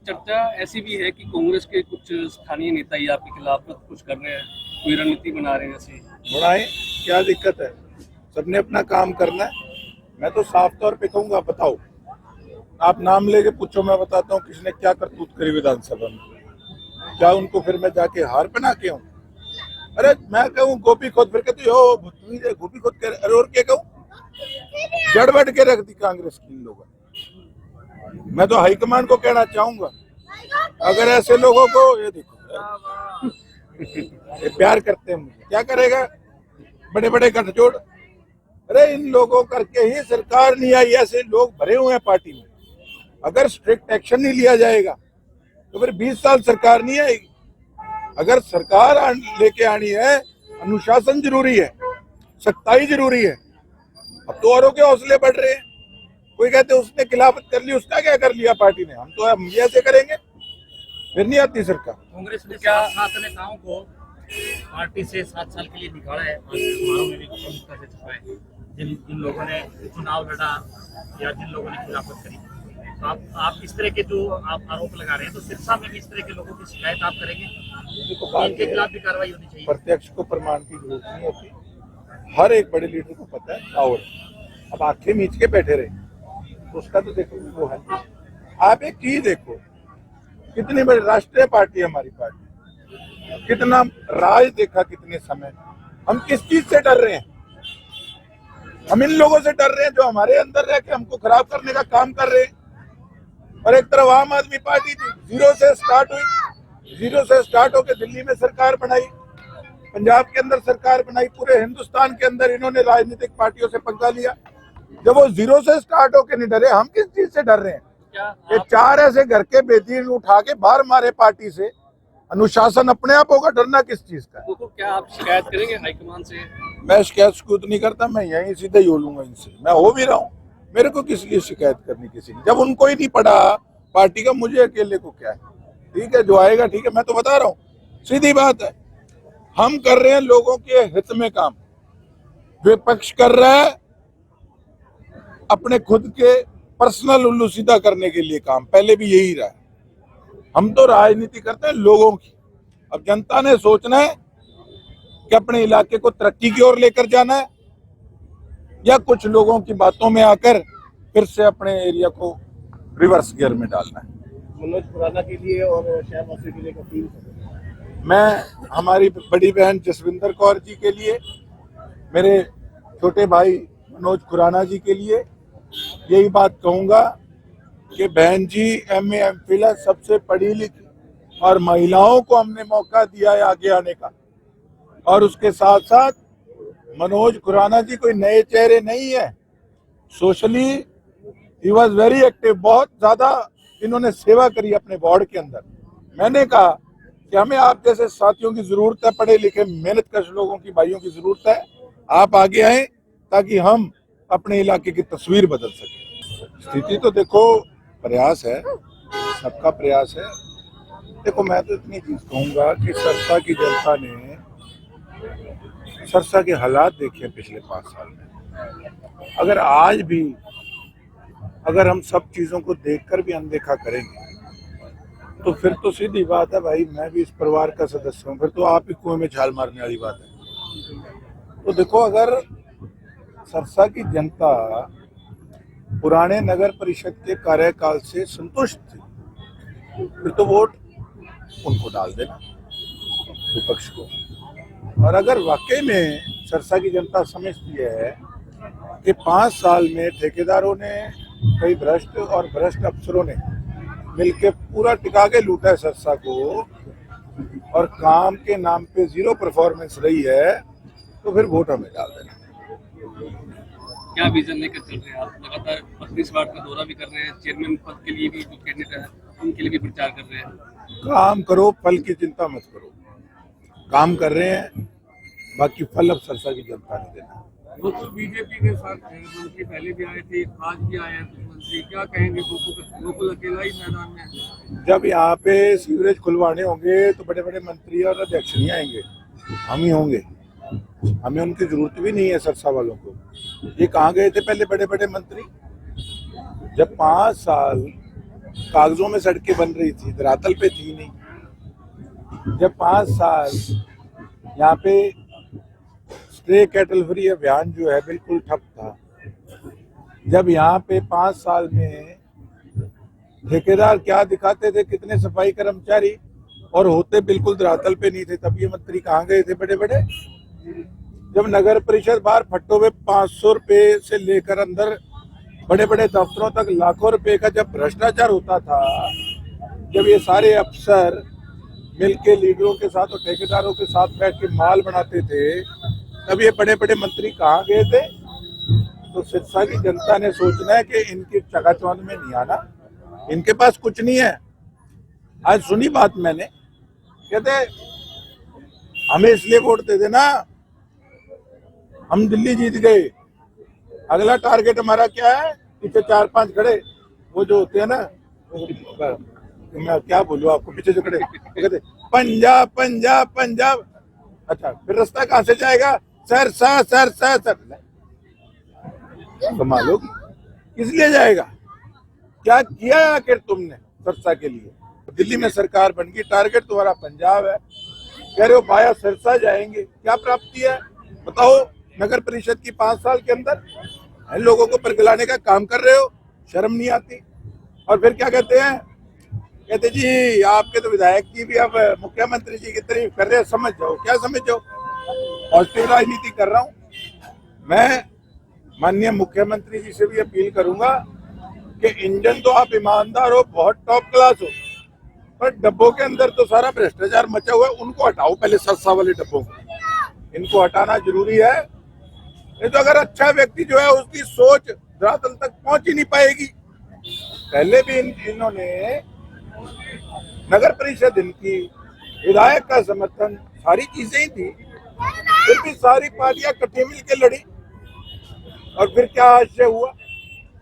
चर्चा ऐसी भी है कि कांग्रेस के कुछ स्थानीय नेता ही आपके खिलाफ कुछ कर रहे हैं, कोई रणनीति बना रहे हैं ऐसी। बढ़ाएं, क्या दिक्कत है? सबने अपना काम करना है। मैं तो साफ तौर पे कहूंगा, बताओ, आप नाम लेके पूछो, मैं बताता हूँ किसने क्या करतूत करी विधानसभा में। क्या उनको फिर मैं जाके हार बना के हूँ? अरे मैं कहूँ गोपी खोद, फिर कहते हो गोपी खोद कर, अरे और क्या कहूँ? जड़ बढ़ के रख दी कांग्रेस की इन लोगों ने। मैं तो हाईकमान को कहना चाहूंगा, अगर ऐसे लोगों को, ये देखो ये प्यार करते हैं मुझे, क्या करेगा? बड़े बड़े गठजोड़। अरे इन लोगों करके ही सरकार नहीं आई, ऐसे लोग भरे हुए हैं पार्टी में। अगर स्ट्रिक्ट एक्शन नहीं लिया जाएगा तो फिर 20 साल सरकार नहीं आएगी। अगर सरकार लेके आनी है, अनुशासन जरूरी है, सख्ताई जरूरी है। अब तो औरों के हौसले बढ़ रहे हैं। कोई कहते उसने खिलाफत कर ली, उसका क्या कर लिया पार्टी ने? हम तो हम ये ऐसे करेंगे, फिर नहीं आती सरकार। कांग्रेस ने क्या 7 नेताओं को पार्टी से 7 साल के लिए निकाला है, समारोह में भी प्रमुखता से छुपा है। जिन लोगों ने चुनाव लड़ा या जिन लोगों ने खिलाफत करी, तो आप इस तरह के जो आप आरोप लगा रहे हैं, तो सिरसा में भी इस तरह के लोगों की शिकायत आप करेंगे? इनके खिलाफ भी कार्रवाई होनी चाहिए। प्रत्यक्ष को प्रमाण की जरूरत नहीं होती। हर एक बड़े लीडर को पता है पावर। अब आंखें मीच के बैठे रहे, उसका तो देखो वो है। आप एक चीज देखो, कितनी बड़ी राष्ट्रीय पार्टी है हमारी पार्टी, कितना राज देखा कितने समय। हम किस चीज से डर रहे हैं? हम इन लोगों से डर रहे हैं जो हमारे अंदर रह के हमको खराब करने का काम कर रहे हैं। और एक तरफ आम आदमी पार्टी थी, जीरो से स्टार्ट हुई, जीरो से स्टार्ट होकर दिल्ली में सरकार बनाई, पंजाब के अंदर सरकार बनाई, पूरे हिंदुस्तान के अंदर इन्होंने राजनीतिक पार्टियों से पंगा लिया। जब वो जीरो से स्टार्ट होकर नहीं डरे, हम किस चीज से डर रहे हैं? ये 4 ऐसे घर के बेदीन उठा के बाहर मारे पार्टी से, अनुशासन अपने आप होगा, डरना किस चीज का? तो क्या आप शिकायत करेंगे हाईकमान से? मैं शिकायत स्कूत नहीं करता, मैं यहीं सीधे ही बोलूंगा इनसे। मैं हो भी रहा हूँ, मेरे को किस लिए शिकायत करनी किसी की? जब उनको ही नहीं पड़ा पार्टी का, मुझे अकेले को क्या है? ठीक है, जो आएगा ठीक है। मैं तो बता रहा हूँ, सीधी बात है, हम कर रहे हैं लोगों के हित में काम, विपक्ष कर रहा है अपने खुद के पर्सनल उल्लू सीधा करने के लिए काम। पहले भी यही रहा है। हम तो राजनीति करते हैं लोगों की। अब जनता ने सोचना है कि अपने इलाके को तरक्की की ओर लेकर जाना है या कुछ लोगों की बातों में आकर फिर से अपने एरिया को रिवर्स गियर में डालना है। मनोज खुराना के लिए और शहर वासी के लिए अपील, मैं हमारी बड़ी बहन जसविंदर कौर जी के लिए, मेरे छोटे भाई मनोज खुराना जी के लिए यही बात कहूंगा कि बहन जी MA MPhil है, सबसे पढ़ी लिखी, और महिलाओं को हमने मौका दिया है आगे आने का। और उसके साथ साथ मनोज खुराना जी कोई नए चेहरे नहीं है, socially he was very active. बहुत ज्यादा इन्होंने सेवा करी अपने वार्ड के अंदर। मैंने कहा कि हमें आप जैसे साथियों की जरूरत है, पढ़े लिखे मेहनतकश लोगों की, भाइयों की जरूरत है। आप आगे आए ताकि हम अपने इलाके की तस्वीर बदल सकें। स्थिति तो देखो, प्रयास है, सबका प्रयास है। देखो मैं तो इतनी चीज कहूंगा कि सरसा की जनता ने सरसा के हालात देखे पिछले 5 साल में। अगर आज भी अगर हम सब चीजों को देखकर भी अनदेखा करेंगे तो फिर तो सीधी बात है भाई, मैं भी इस परिवार का सदस्य हूँ, फिर तो आप ही कुएं में छाल मारने वाली बात है। तो देखो, अगर सरसा की जनता पुराने नगर परिषद के कार्यकाल से संतुष्ट थी, फिर तो वोट उनको डाल देना, विपक्ष को। और अगर वाकई में सरसा की जनता समझती है कि 5 साल में ठेकेदारों ने, कई भ्रष्ट और भ्रष्ट अफसरों ने मिलके पूरा टिका के लूटा है सरसा को, और काम के नाम पे जीरो परफॉर्मेंस रही है, तो फिर वोट हमें डाल देना। क्या विजन लेकर चल रहे हैं आप? लगातार 32 वार्ड का दौरा भी कर रहे हैं, चेयरमैन पद के लिए भी जो कैंडिडेट है उनके लिए भी प्रचार कर रहे हैं। काम करो, फल की चिंता मत करो। काम कर रहे हैं, बाकी फल अब सरसा की जनता ने देना। वो तो बीजेपी के साथ मंत्री पहले भी आए थे, आज भी आए हैं कुछ मंत्री, क्या कहेंगे? गोकुल अकेला ही मैदान में। जब यहाँ पे सीवरेज खुलवाने होंगे तो बड़े बड़े मंत्री और अध्यक्ष नहीं आएंगे, हम ही होंगे। हमें उनकी जरूरत भी नहीं है सरसा वालों को। ये कहाँ गए थे पहले बड़े बड़े मंत्री? जब 5 साल कागजों में सड़कें बन रही थी, धरातल पे थी नहीं। जब 5 साल यहाँ पे स्ट्रे कैटल फ्री अभियान जो है बिल्कुल ठप था, जब यहाँ पे 5 साल में ठेकेदार क्या दिखाते थे, कितने सफाई कर्मचारी और होते बिल्कुल धरातल पे नहीं थे, तब ये मंत्री कहाँ गए थे बड़े बड़े। जब नगर परिषद बाहर फट्टों में 500 रुपए से लेकर अंदर बड़े बड़े दफ्तरों तक लाखों रुपए का जब भ्रष्टाचार होता था, जब ये सारे अफसर मिलके लीडरों के साथ और ठेकेदारों के साथ बैठ के माल बनाते थे, तब ये बड़े बड़े मंत्री कहाँ गए थे। तो सिरसा की जनता ने सोचना है कि इनकी चकाचौंध में नहीं आना, इनके पास कुछ नहीं है। आज सुनी बात मैंने, कहते हमें इसलिए वोट दे देना, हम दिल्ली जीत गए, अगला टारगेट हमारा क्या है, पीछे 4-5 खड़े वो जो होते हैं ना, मैं क्या बोलूं आपको, पीछे जो खड़े कहते पंजाब पंजाब पंजाब। अच्छा, फिर रास्ता कहाँ से जाएगा, सरसा सरसा सर। कमाल होगी, किस लिए जाएगा, क्या किया आखिर तुमने सिरसा के लिए। दिल्ली में सरकार बन गई, टारगेट तुम्हारा पंजाब है, कह रहे हो बाया सिरसा जाएंगे, क्या प्राप्ति है बताओ। नगर परिषद की 5 साल के अंदर इन लोगों को परगलाने का काम कर रहे हो, शर्म नहीं आती। और फिर क्या कहते हैं, कहते जी आपके तो विधायक जी भी अब मुख्यमंत्री जी की तारीफ कर रहे हैं, समझ जाओ। क्या समझ जाओ, पॉजिटिव राजनीति कर रहा हूं मैं। माननीय मुख्यमंत्री जी से भी अपील करूंगा कि इंजन तो आप ईमानदार हो, बहुत टॉप क्लास हो, पर डब्बों के अंदर तो सारा भ्रष्टाचार मचा हुआ है, उनको हटाओ पहले, सस्ता वाले डब्बों को इनको हटाना जरूरी है। नहीं तो अगर अच्छा व्यक्ति जो है उसकी सोच धरातल तक पहुंच ही नहीं पाएगी। पहले भी इन्होंने नगर परिषद, इनकी विधायक का समर्थन, सारी चीजें ही थी, फिर भी सारी पार्टियां इकट्ठी मिलकर लड़ी, और फिर क्या आश्चर्य हुआ।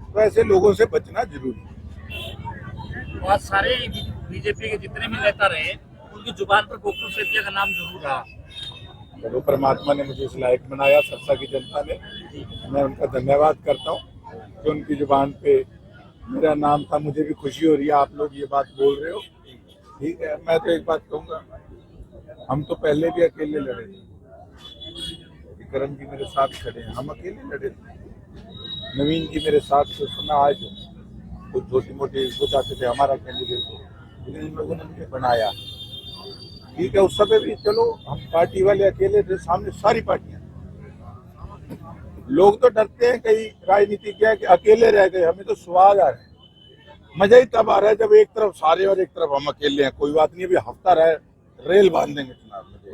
तो ऐसे लोगों से बचना जरूरी है। बहुत सारे बीजेपी के जितने भी नेता रहे, उनकी जुबान पर गोकुल सेठिया का नाम जरूर रहा। चलो, परमात्मा ने मुझे इस लायक बनाया, सिरसा की जनता ने, मैं उनका धन्यवाद करता हूँ कि उनकी जुबान पे मेरा नाम था। मुझे भी खुशी हो रही है आप लोग ये बात बोल रहे हो, ठीक है। मैं तो एक बात कहूँगा, हम तो पहले भी अकेले लड़े थे, करण जी मेरे साथ खड़े हैं, हम अकेले लड़े थे, नवीन जी मेरे साथ थे, सुना आज कुछ छोटी मोटी वो चाहते थे हमारा कैंडिडेट हो, लेकिन इन लोगों ने मुझे बनाया, ठीक है। उस समय भी चलो हम पार्टी वाले अकेले थे, सामने सारी पार्टियां। लोग तो डरते हैं कई राजनीति क्या कि अकेले रह गए, हमें तो स्वाद आ रहा है, मजा ही तब आ रहा है जब एक तरफ सारे और एक तरफ हम अकेले हैं। कोई बात नहीं, अभी हफ्ता रहे, रेल बांध देंगे चुनाव में।